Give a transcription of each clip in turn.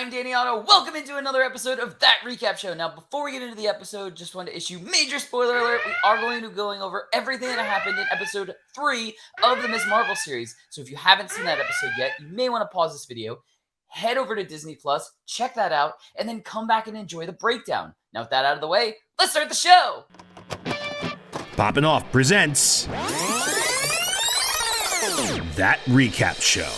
I'm Danny Otto. Welcome into another episode of That Recap Show. Now, before we get into the episode, just want to issue major spoiler alert. We are going to be going over everything that happened in episode 3 of the Ms. Marvel series. So if you haven't seen that episode yet, you may want to pause this video, head over to Disney Plus, check that out, and then come back and enjoy the breakdown. Now, with that out of the way, let's start the show. Poppin' Off presents That Recap Show.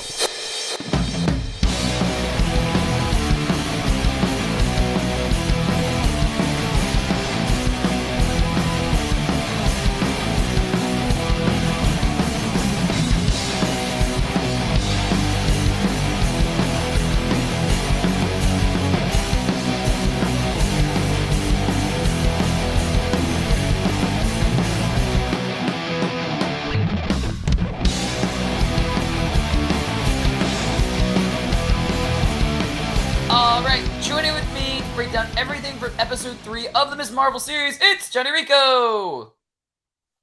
Break down everything from episode 3 of the Ms. Marvel series. It's Jon Jon Rico.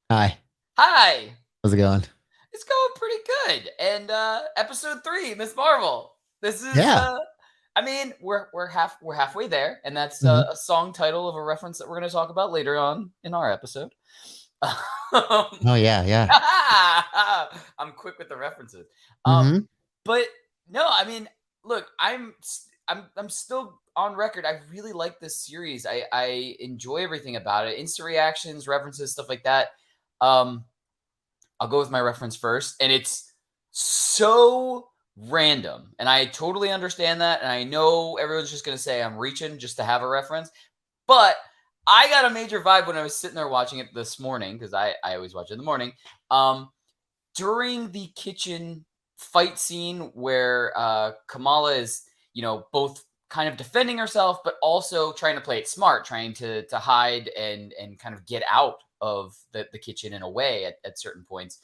Hi. Hi. How's it going? It's going pretty good. And episode 3, Ms. Marvel. This is I mean, we're halfway there, and that's a song title of a reference that we're going to talk about later on in our episode. Oh yeah. I'm quick with the references. But no, I mean, look, I'm still on record. I really like this series. I enjoy everything about it. Instant reactions, references, stuff like that. I'll go with my reference first, and it's so random, and I totally understand that, and I know everyone's just going to say I'm reaching just to have a reference, but I got a major vibe when I was sitting there watching it this morning, because I always watch it in the morning, during the kitchen fight scene where Kamala is, both kind of defending herself, but also trying to play it smart, trying to hide and kind of get out of the kitchen in a way at certain points.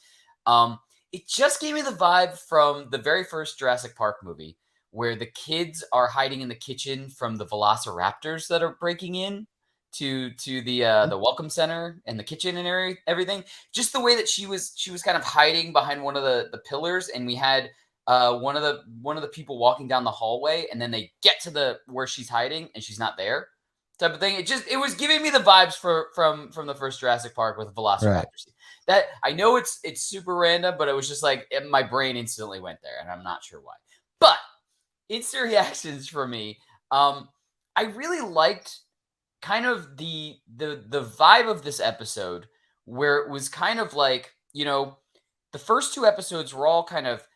It just gave me the vibe from the very first Jurassic Park movie, where the kids are hiding in the kitchen from the velociraptors that are breaking in to the welcome center and the kitchen and everything. Just the way that she was kind of hiding behind one of the pillars, and we had one of the people walking down the hallway, and then they get to where she's hiding and she's not there, type of thing. It was giving me the vibes from the first Jurassic Park with Velociraptor. Right. That I know it's super random, but it was just like my brain instantly went there, and I'm not sure why. But instant reactions for me, I really liked kind of the vibe of this episode, where it was kind of like, the first 2 episodes were all kind of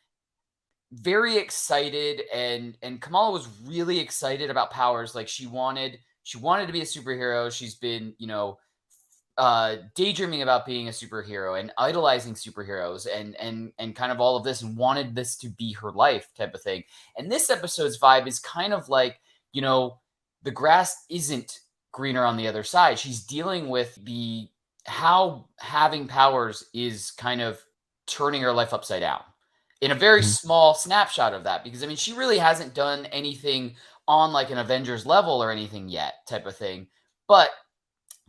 very excited, and Kamala was really excited about powers. Like she wanted to be a superhero. She's been, daydreaming about being a superhero and idolizing superheroes and kind of all of this, and wanted this to be her life, type of thing. And this episode's vibe is kind of like, the grass isn't greener on the other side. She's dealing with how having powers is kind of turning her life upside down in a very small snapshot of that, because I mean, she really hasn't done anything on like an Avengers level or anything yet, type of thing. But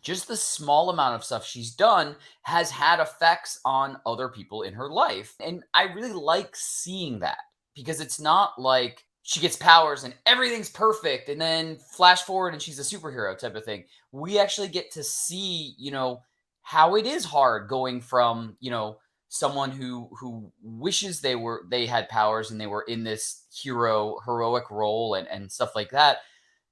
just the small amount of stuff she's done has had effects on other people in her life. And I really like seeing that, because it's not like she gets powers and everything's perfect and then flash forward and she's a superhero, type of thing. We actually get to see, how it is hard going from, someone who wishes they had powers and they were in this heroic role and stuff like that,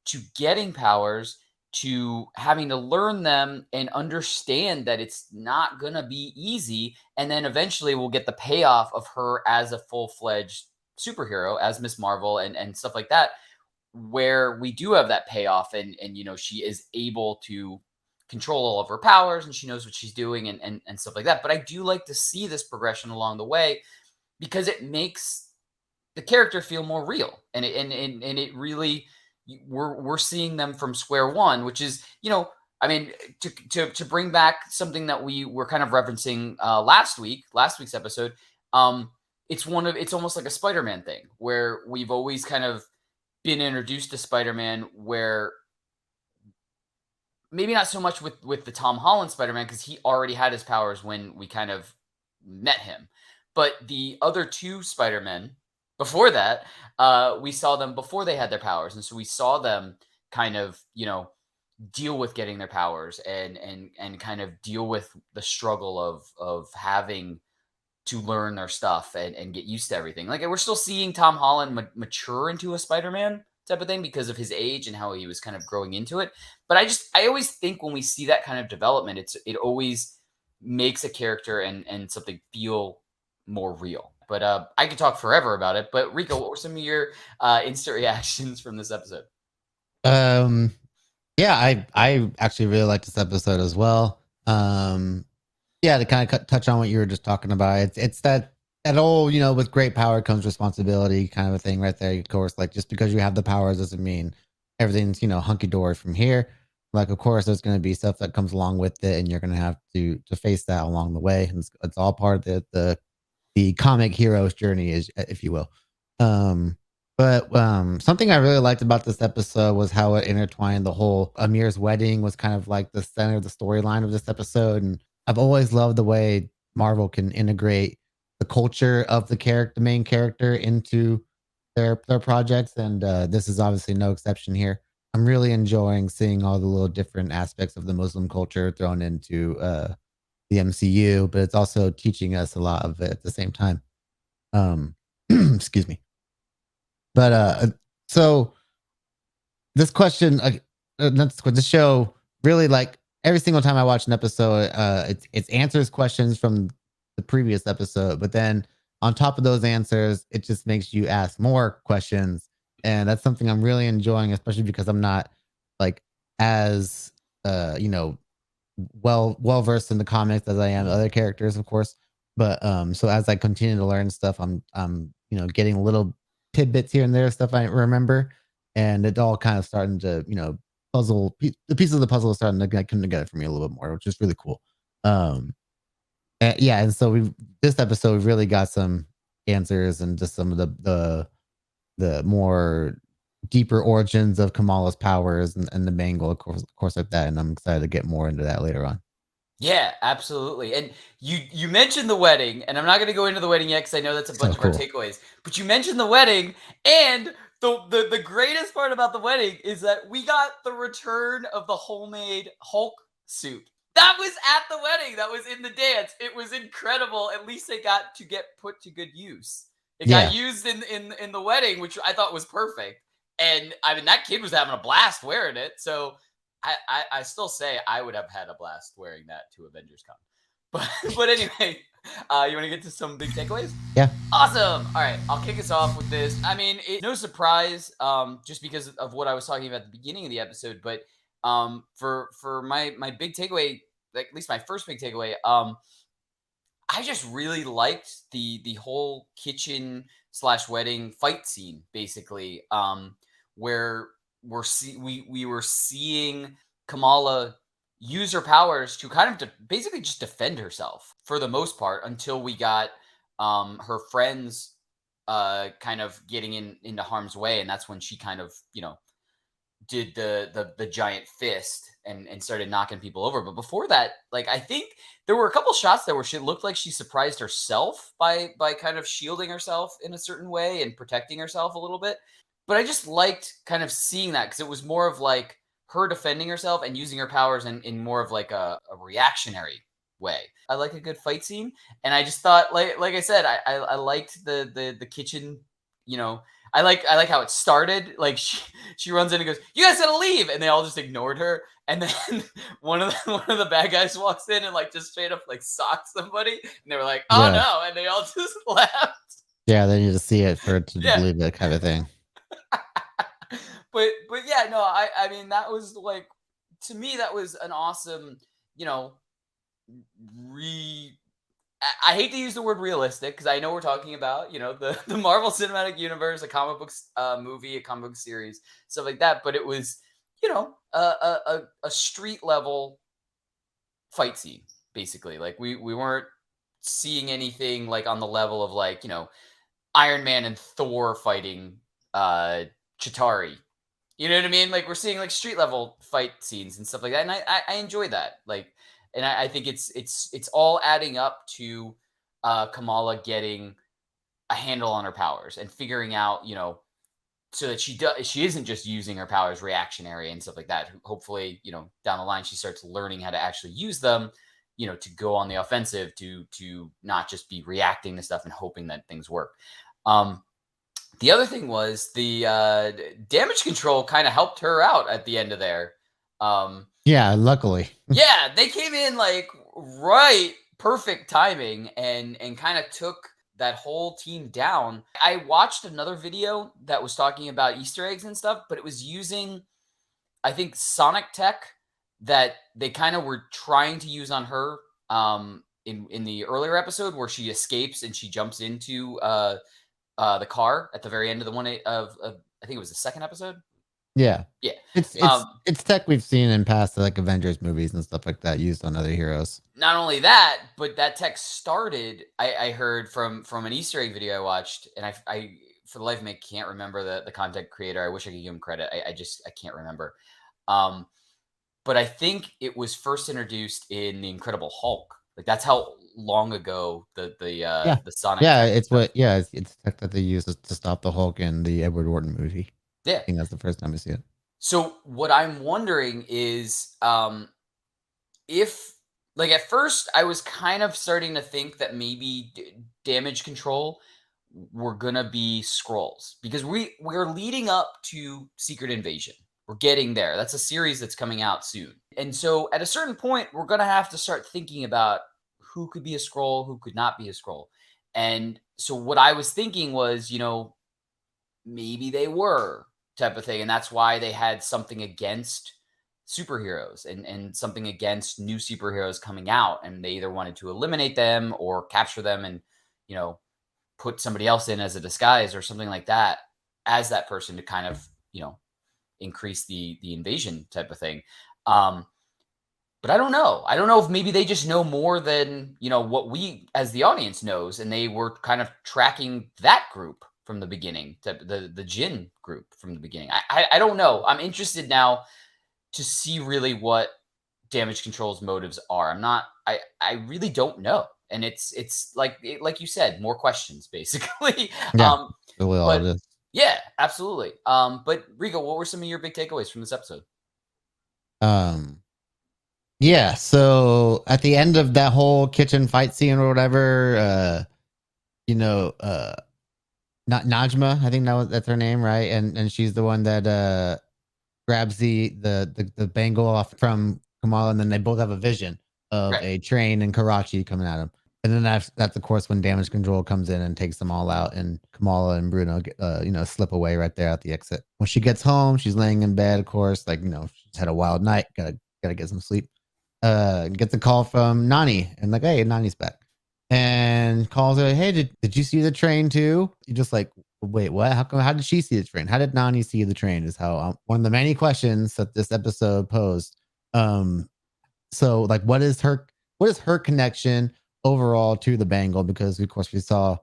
to getting powers, to having to learn them and understand that it's not gonna be easy, and then eventually we'll get the payoff of her as a full-fledged superhero, as Ms. Marvel and stuff like that, where we do have that payoff, and she is able to control all of her powers, and she knows what she's doing and stuff like that. But I do like to see this progression along the way, because it makes the character feel more real, and it really, we're seeing them from square one, which is, I mean, to bring back something that we were kind of referencing last week's episode. It's almost like a Spider-Man thing, where we've always kind of been introduced to Spider-Man, where maybe not so much with the Tom Holland Spider-Man, because he already had his powers when we kind of met him. But the other 2 Spider-Men, before that, we saw them before they had their powers, and so we saw them kind of, deal with getting their powers and kind of deal with the struggle of having to learn their stuff and get used to everything. Like we're still seeing Tom Holland mature into a Spider-Man type of thing because of his age and how he was kind of growing into it. But I always think when we see that kind of development, it always makes a character and something feel more real. But I could talk forever about it. But Rico, what were some of your instant reactions from this episode? Yeah, I actually really liked this episode as well. Yeah, to kind of touch on what you were just talking about, it's that old, with great power comes responsibility kind of a thing right there. Of course, like just because you have the powers doesn't mean everything's hunky dory from here. Like, of course, there's going to be stuff that comes along with it, and you're going to have to face that along the way. And it's all part of the comic hero's journey, is if you will. But something I really liked about this episode was how it intertwined the whole Amir's wedding was kind of like the center of the storyline of this episode. And I've always loved the way Marvel can integrate the culture of the main character into their projects, and this is obviously no exception here. I'm really enjoying seeing all the little different aspects of the Muslim culture thrown into the MCU, but it's also teaching us a lot of it at the same time. Excuse me. But so this question, this show really, like, every single time I watch an episode, it answers questions from the previous episode, but then on top of those answers, it just makes you ask more questions, and that's something I'm really enjoying, especially because I'm not like as well versed in the comics as I am other characters, of course. But so as I continue to learn stuff, I'm getting little tidbits here and there, stuff I remember, and it all kind of starting to the pieces of the puzzle are starting to come together for me a little bit more, which is really cool. Yeah, and so we this episode really got some answers and just some of the more deeper origins of Kamala's powers and the Mangle, of course, like that. And I'm excited to get more into that later on. Yeah, absolutely. And you mentioned the wedding, and I'm not going to go into the wedding yet because I know that's a So bunch of our cool. takeaways. But you mentioned the wedding, and the greatest part about the wedding is that we got the return of the homemade Hulk suit. That was at the wedding. That was in the dance. It was incredible. At least they got to get put to good use. It got Yeah. used in the wedding, which I thought was perfect. And I mean, that kid was having a blast wearing it. So I still say I would have had a blast wearing that to Avengers Con. But anyway, you want to get to some big takeaways? Yeah. Awesome. All right, I'll kick us off with this. I mean, it's no surprise, just because of what I was talking about at the beginning of the episode. But for my big takeaway, like at least my first big takeaway, I just really liked the whole kitchen slash wedding fight scene, basically, where we were seeing Kamala use her powers to kind of basically just defend herself for the most part until we got her friends kind of getting into harm's way, and that's when she kind of did the giant fist and started knocking people over. But before that, like, I think there were a couple shots there where she looked like she surprised herself by kind of shielding herself in a certain way and protecting herself a little bit. But I just liked kind of seeing that because it was more of like her defending herself and using her powers in more of like a reactionary way. I like a good fight scene, and I just thought, like I said, I liked the kitchen, I like how it started. Like she runs in and goes, "You guys gotta leave," and they all just ignored her. And then one of the bad guys walks in and like just straight up like socks somebody, and they were like, "Oh Yeah. no!" And they all just laughed. Yeah, they need to see it for it to Yeah. believe it, kind of thing. but yeah, no, I mean that was like, to me that was an awesome, you know, re I hate to use the word realistic because I know we're talking about, the Marvel Cinematic Universe, a comic book movie, a comic book series, stuff like that. But it was, a street level fight scene, basically. Like we weren't seeing anything like on the level of like, Iron Man and Thor fighting Chitari. You know what I mean? Like we're seeing like street level fight scenes and stuff like that, and I enjoy that. Like, and I think it's all adding up to Kamala getting a handle on her powers and figuring out, so that she isn't just using her powers reactionary and stuff like that. Hopefully, down the line she starts learning how to actually use them, to go on the offensive, to not just be reacting to stuff and hoping that things work. The other thing was the damage control kind of helped her out at the end of there. Yeah, luckily. Yeah, they came in like right perfect timing and kind of took that whole team down. I watched another video that was talking about Easter eggs and stuff, but it was using, I think, Sonic tech that they kind of were trying to use on her in the earlier episode where she escapes and she jumps into the car at the very end of the one of I think it was the second episode. Yeah. Yeah. It's tech we've seen in past like Avengers movies and stuff like that used on other heroes. Not only that, but that tech started, I heard from an Easter egg video I watched, and I for the life of me can't remember the content creator. I wish I could give him credit. I can't remember. But I think it was first introduced in the Incredible Hulk. Like that's how long ago the Sonic. Yeah, it's tech that they use to stop the Hulk in the Edward Norton movie. Yeah. I think that's the first time we see it. So what I'm wondering is if, like, at first I was kind of starting to think that maybe damage control were gonna be Skrulls, because we're leading up to Secret Invasion. We're getting there. That's a series that's coming out soon. And so at a certain point, we're gonna have to start thinking about who could be a Skrull, who could not be a Skrull. And so what I was thinking was, maybe they were, type of thing. And that's why they had something against superheroes and something against new superheroes coming out. And they either wanted to eliminate them or capture them and, put somebody else in as a disguise or something like that as that person to kind of, increase the invasion type of thing. But I don't know. I don't know if maybe they just know more than, what we as the audience knows. And they were kind of tracking that group from the beginning, the Jin group from the beginning. I don't know. I'm interested now to see really what damage control's motives are. I really don't know. And it's like you said, more questions basically. Yeah, really all it is. Yeah, absolutely. But Rico, what were some of your big takeaways from this episode? Yeah, so at the end of that whole kitchen fight scene or whatever, not Najma, I think that's her name, right? And she's the one that grabs the bangle off from Kamala, and then they both have a vision of a train and Karachi coming at them. And then that's of course when damage control comes in and takes them all out, and Kamala and Bruno slip away right there at the exit. When she gets home, she's laying in bed, of course, like she's had a wild night, gotta get some sleep. Gets a call from Nani, and like, hey, Nani's back. And calls her, hey, did you see the train too? You're just like, wait, what? How did she see the train? How did Nani see the train? Is how one of the many questions that this episode posed. So like, what is her connection overall to the bangle? Because of course we saw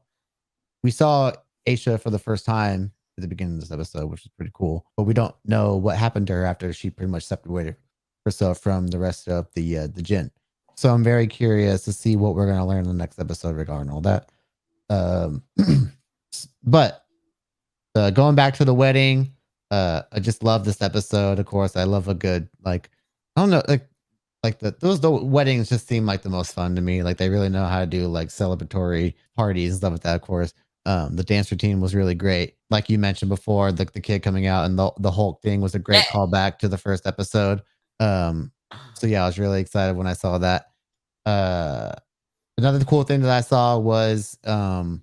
Aisha for the first time at the beginning of this episode, which is pretty cool. But we don't know what happened to her after she pretty much separated herself from the rest of the Jinn. So I'm very curious to see what we're going to learn in the next episode regarding all that. But going back to the wedding, I just love this episode. Of course, I love a good, like, I don't know, the weddings just seem like the most fun to me. Like they really know how to do like celebratory parties and stuff like that. Of course, the dance routine was really great. Like you mentioned before, the kid coming out and the Hulk thing was a great callback to the first episode. So yeah, I was really excited when I saw that. Another cool thing that I saw was one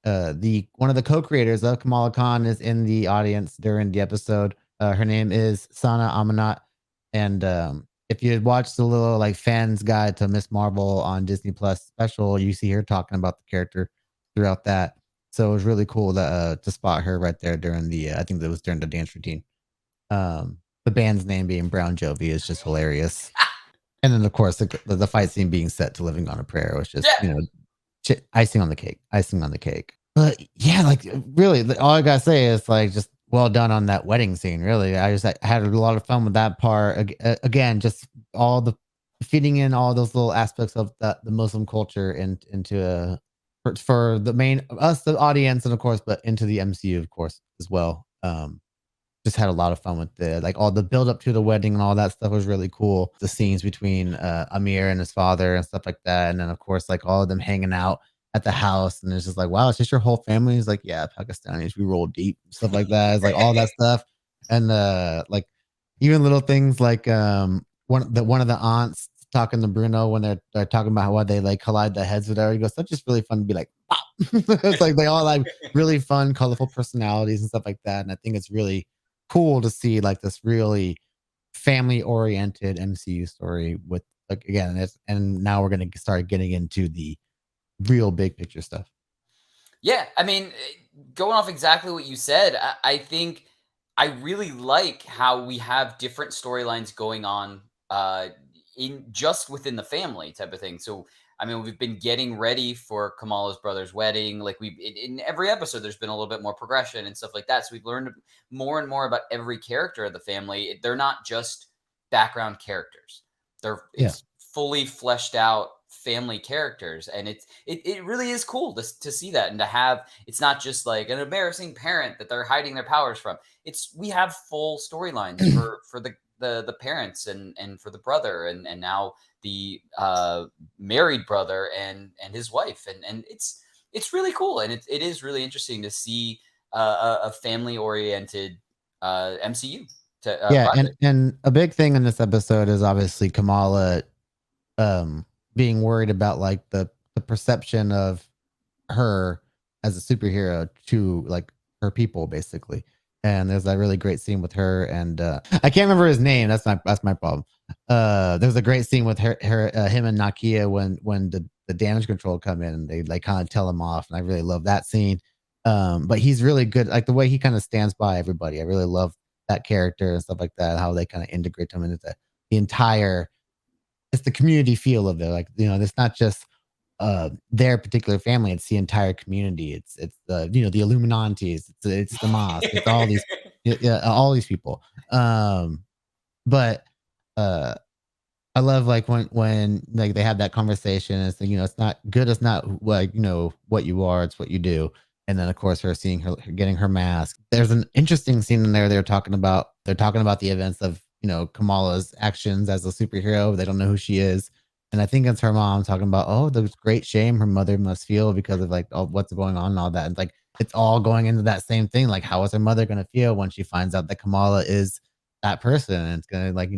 of the co-creators of Kamala Khan is in the audience during the episode. Her name is Sana Amanat, and if you had watched the little like fans guide to Miss Marvel on Disney Plus special, you see her talking about the character throughout that. So it was really cool to spot her right there during the I think that was during the dance routine. The band's name being Brown Jovi is just hilarious. And then, of course, the fight scene being set to Living on a Prayer was just, icing on the cake. But yeah, like really, all I gotta say is like just well done on that wedding scene. Really, I had a lot of fun with that part. Again, just all the feeding in all those little aspects of the Muslim culture into for the main us, the audience, and of course, but into the MCU, of course, as well. Just had a lot of fun with like all the build up to the wedding and all that stuff was really cool. The scenes between Amir and his father and stuff like that, and then of course like all of them hanging out at the house, and it's just like, wow, it's just your whole family. He's like, yeah, Pakistanis, we roll deep, stuff like that. It's like all that stuff, and like even little things like one of the aunts talking to Bruno when they're talking about how they like collide the heads with her. He goes, that's just really fun to be like, pop. It's like they all like really fun, colorful personalities and stuff like that, and I think it's really cool to see like this really family oriented MCU story with like again and now we're going to start getting into the real big picture stuff. Yeah, I mean, going off exactly what you said, I think I really like how we have different storylines going on in just within the family type of thing. So, I mean, we've been getting ready for Kamala's brother's wedding. Like we in every episode, there's been a little bit more progression and stuff like that. So we've learned more and more about every character of the family. They're not just background characters. Yeah. It's fully fleshed out family characters, and it really is cool to see that and to have. It's not just like an embarrassing parent that they're hiding their powers from. It's we have full storylines for the parents and for the brother and now the married brother and his wife, and it's really cool, and it is really interesting to see a family oriented MCU to Yeah, project. and a big thing in this episode is obviously Kamala being worried about like the perception of her as a superhero to like her people basically. And there's that really great scene with her and I can't remember his name. That's my problem. There's a great scene with him and Nakia when the damage control come in and they like kind of tell him off, and I really love that scene. But he's really good, like the way he kind of stands by everybody. I really love that character and stuff like that, how they kind of integrate him into the entire it's the community feel of it. Like, it's not just their particular family, it's the entire community. It's the the Illuminantes, it's the mosque, it's all these yeah, all these people. But uh I love like when like they have that conversation. It's like, it's not good. It's not like what you are. It's what you do. And then of course her seeing her getting her mask. There's an interesting scene in there. They're talking about the events of Kamala's actions as a superhero. They don't know who she is, and I think it's her mom talking about the great shame her mother must feel because of like all what's going on and all that. And like it's all going into that same thing. Like how is her mother going to feel when she finds out that Kamala is that person? And it's gonna like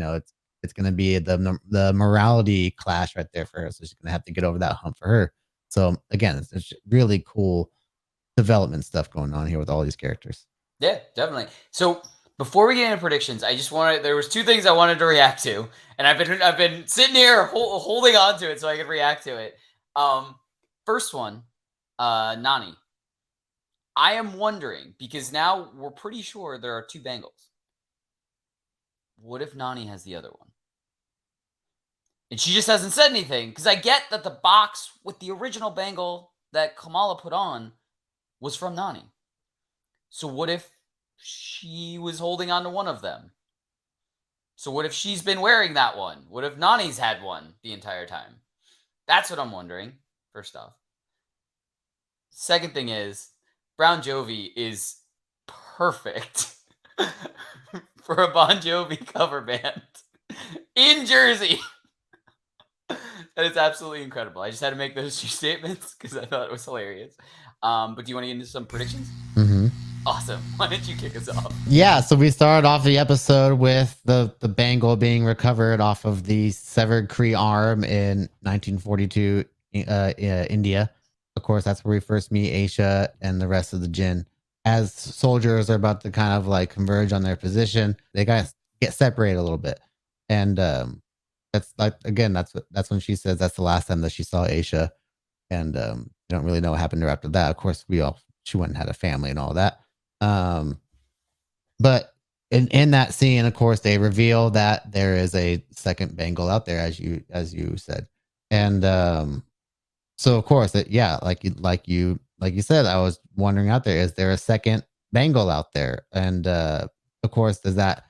it's going to be the morality clash right there for her. So she's going to have to get over that hump for her. So again, it's really cool development stuff going on here with all these characters. Yeah, definitely. So before we get into predictions, I just wanted there was two things I wanted to react to, and I've been sitting here holding on to it so I could react to it. First one, Nani. I am wondering because now we're pretty sure there are two bangles. What if Nani has the other one? And she just hasn't said anything because I get that the box with the original bangle that Kamala put on was from Nani. So what if she was holding on to one of them? So what if she's been wearing that one? What if Nani's had one the entire time? That's what I'm wondering, first off. Second thing is, Brown Jovi is perfect for a Bon Jovi cover band in Jersey. That is absolutely incredible. I just had to make those two statements because I thought it was hilarious. But do you want to get into some predictions? Mm-hmm. Awesome. Why don't you kick us off? Yeah, so we started off the episode with the bangle being recovered off of the severed Kree arm in 1942, India. Of course, that's where we first meet Aisha and the rest of the Jinn. As soldiers are about to kind of like converge on their position, they guys get separated a little bit, and that's like again, that's when she says that's the last time that she saw Aisha, and you don't really know what happened to her after that. Of course, she went and had a family and all that. But in that scene, of course, they reveal that there is a second bangle out there, as you said, and so of course, like you said, I was wondering out there, is there a second bangle out there? And of course, does that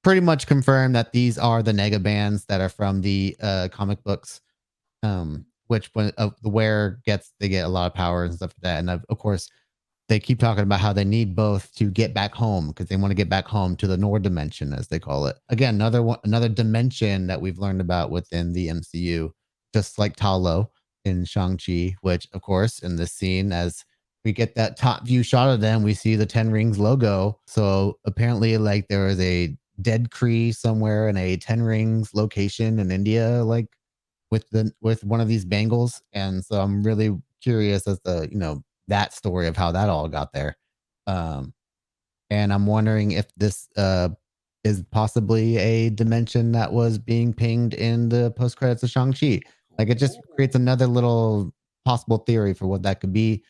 pretty much confirm that these are the nega bands that are from the comic books? which when the wearer they get a lot of power and stuff like that. And of course, they keep talking about how they need both to get back home because they want to get back home to the Nord dimension, as they call it. Again, another dimension that we've learned about within the MCU, just like Talo in Shang-Chi, which, of course, in this scene, as we get that top view shot of them, we see the 10 Rings logo. So apparently, like, there is a dead Kree somewhere in a 10 Rings location in India, like with one of these bangles. And so I'm really curious as to, that story of how that all got there. Um, and I'm wondering if this is possibly a dimension that was being pinged in the post credits of Shang-Chi. Like, it just creates another little possible theory for what that could be.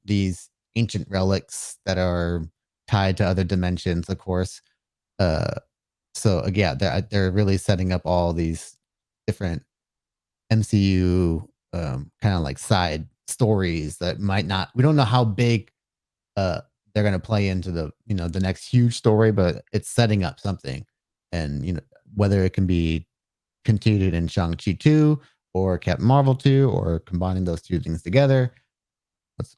These ancient relics that are tied to other dimensions, of course. Uh, so yeah, they're really setting up all these different MCU kind of like side stories that might not. We don't know how big uh they're going to play into the next huge story, but it's setting up something. And whether it can be continued in Shang-Chi 2 or Captain Marvel 2 or combining those two things together.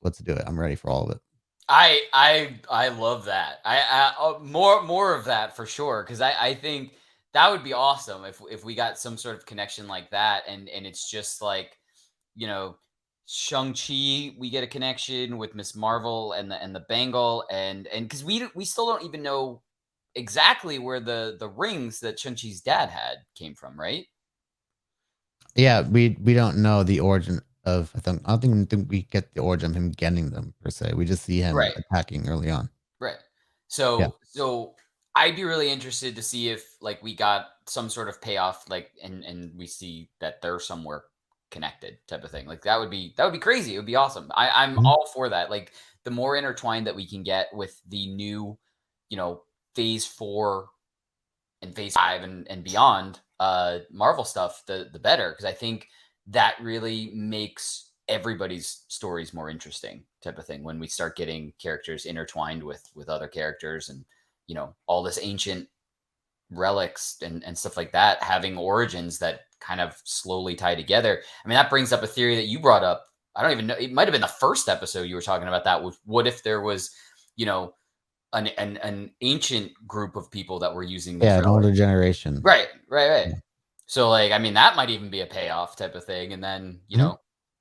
Let's do it. I'm ready for all of it. I love that. More of that for sure, because I think that would be awesome if we got some sort of connection like that, and it's just like, you know, Shang-Chi, we get a connection with Miss Marvel and the bangle, and because we still don't even know exactly where the rings that Shang-Chi's dad had came from, right? Yeah, we don't know the origin of. I don't think we get the origin of him getting them per se. We just see him Right. attacking early on. Right. Yeah. So I'd be really interested to see if like we got some sort of payoff, like and we see that they're somewhere connected type of thing. Like that would be crazy. It would be awesome. I'm Mhm. all for that. Like the more intertwined that we can get with the new, you know, phase 4 and phase 5 and beyond Marvel stuff, the better. Because I think that really makes everybody's stories more interesting type of thing when we start getting characters intertwined with other characters, and all this ancient relics and stuff like that having origins that kind of slowly tie together. I mean, that brings up a theory that you brought up. I don't even know, it might have been the first episode you were talking about, that with what if there was, you know an ancient group of people that were using these Yeah, an relics. older generation. Right. Yeah. So, like, I mean, that might even be a payoff type of thing, and then, Mhm.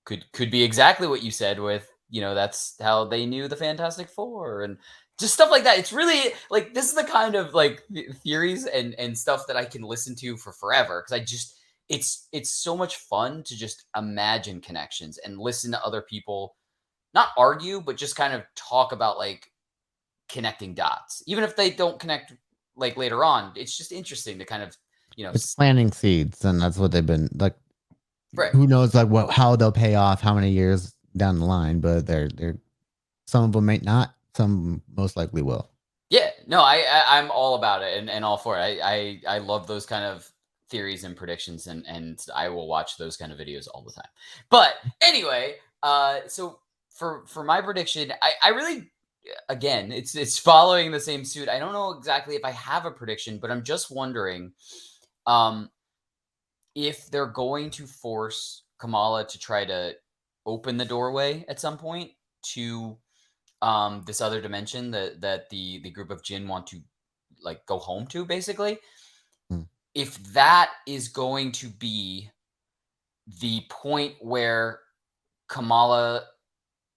could be exactly what you said with, that's how they knew the Fantastic Four and just stuff like that. It's really like this is the kind of like theories and stuff that I can listen to for forever, because I just it's so much fun to just imagine connections and listen to other people not argue, but just kind of talk about like connecting dots, even if they don't connect like later on. It's just interesting to kind of, you know, It's planting seeds, and that's what they've been like. right. Who knows, like how they'll pay off, how many years down the line? But they're some of them may not. Some most likely will. Yeah, no, I'm all about it and all for it. I love those kind of theories and predictions, and I will watch those kind of videos all the time. But anyway, so for my prediction, I really, again, it's following the same suit. I don't know exactly if I have a prediction, but I'm just wondering, um, if they're going to force Kamala to try to open the doorway at some point to this other dimension that the group of Jinn want to like go home to, basically. Mm. If that is going to be the point where Kamala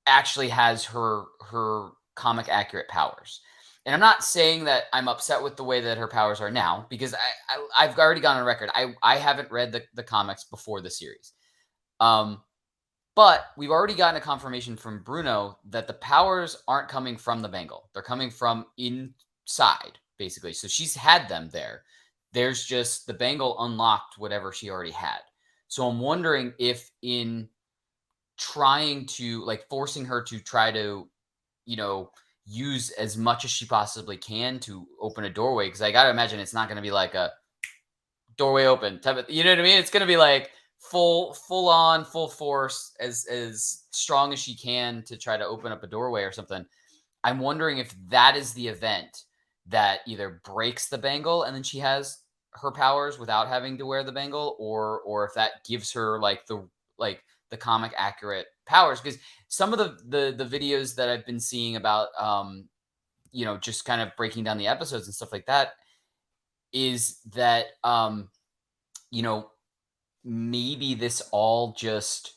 actually has her comic accurate powers. And I'm not saying that I'm upset with the way that her powers are now, because I've already gone on record. I haven't read the comics before the series. Um, but we've already gotten a confirmation from Bruno that the powers aren't coming from the bangle. They're coming from inside, basically. So she's had them there. There's just the bangle unlocked whatever she already had. So I'm wondering if in trying to like forcing her to try to, you know, use as much as she possibly can to open a doorway. Cause I gotta imagine it's not gonna be like a doorway open type of, you know what I mean? It's gonna be like full on, full force, as strong as she can to try to open up a doorway or something. I'm wondering if that is the event that either breaks the bangle and then she has her powers without having to wear the bangle, or if that gives her like like the comic accurate powers, because some of the videos that I've been seeing about just kind of breaking down the episodes and stuff like that is that maybe this all just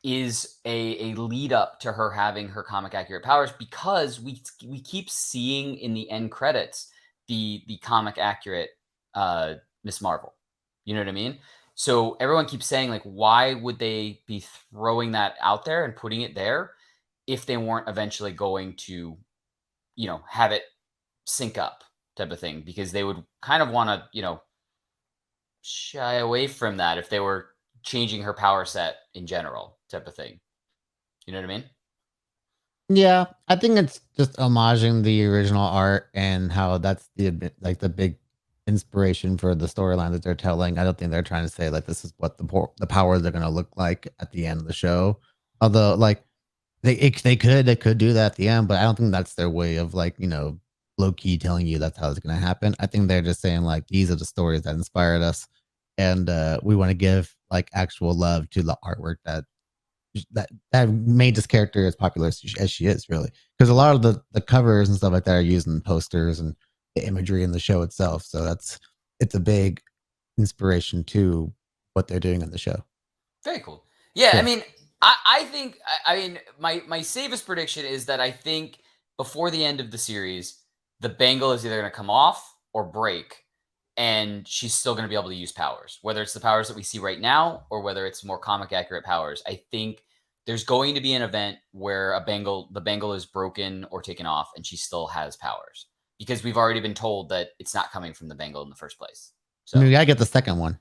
is a lead up to her having her comic accurate powers, because we keep seeing in the end credits the comic accurate Miss Marvel. You know what I mean? So everyone keeps saying, like, why would they be throwing that out there and putting it there if they weren't eventually going to, have it sync up, type of thing? Because they would kind of want to, shy away from that if they were changing her power set in general, type of thing. You know what I mean? Yeah, I think it's just homaging the original art and how that's the big inspiration for the storyline that they're telling. I don't think they're trying to say like this is what the powers are going to look like at the end of the show. Although like they could do that at the end, but I don't think that's their way of like, low key telling you that's how it's going to happen. I think they're just saying like these are the stories that inspired us, and we want to give like actual love to the artwork that made this character as popular as she is, really, because a lot of the covers and stuff like that are used in posters and the imagery in the show itself. So it's a big inspiration to what they're doing in the show. Very cool. Yeah, Yeah. I mean, I think, I mean, my safest prediction is that I think before the end of the series, the bangle is either going to come off or break, and she's still going to be able to use powers, whether it's the powers that we see right now or whether it's more comic accurate powers. I think there's going to be an event where the bangle is broken or taken off, and she still has powers, because we've already been told that it's not coming from the bangle in the first place. So I mean, we gotta get the second one,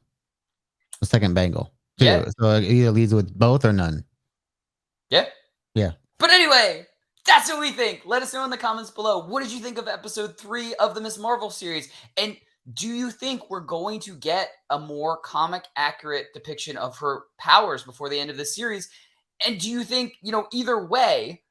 the second bangle too. yeah, So it either leads with both or none. yeah. Yeah. But anyway, that's what we think. Let us know in the comments below. What did you think of episode 3 of the Miss Marvel series? And do you think we're going to get a more comic accurate depiction of her powers before the end of the series? And do you think, either way,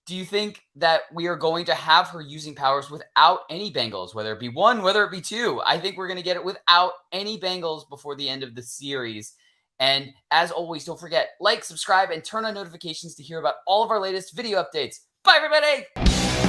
do you think that we are going to have her using powers without any bangles, whether it be 1, whether it be 2? I think we're going to get it without any bangles before the end of the series. And as always, don't forget, like, subscribe, and turn on notifications to hear about all of our latest video updates. Bye, everybody!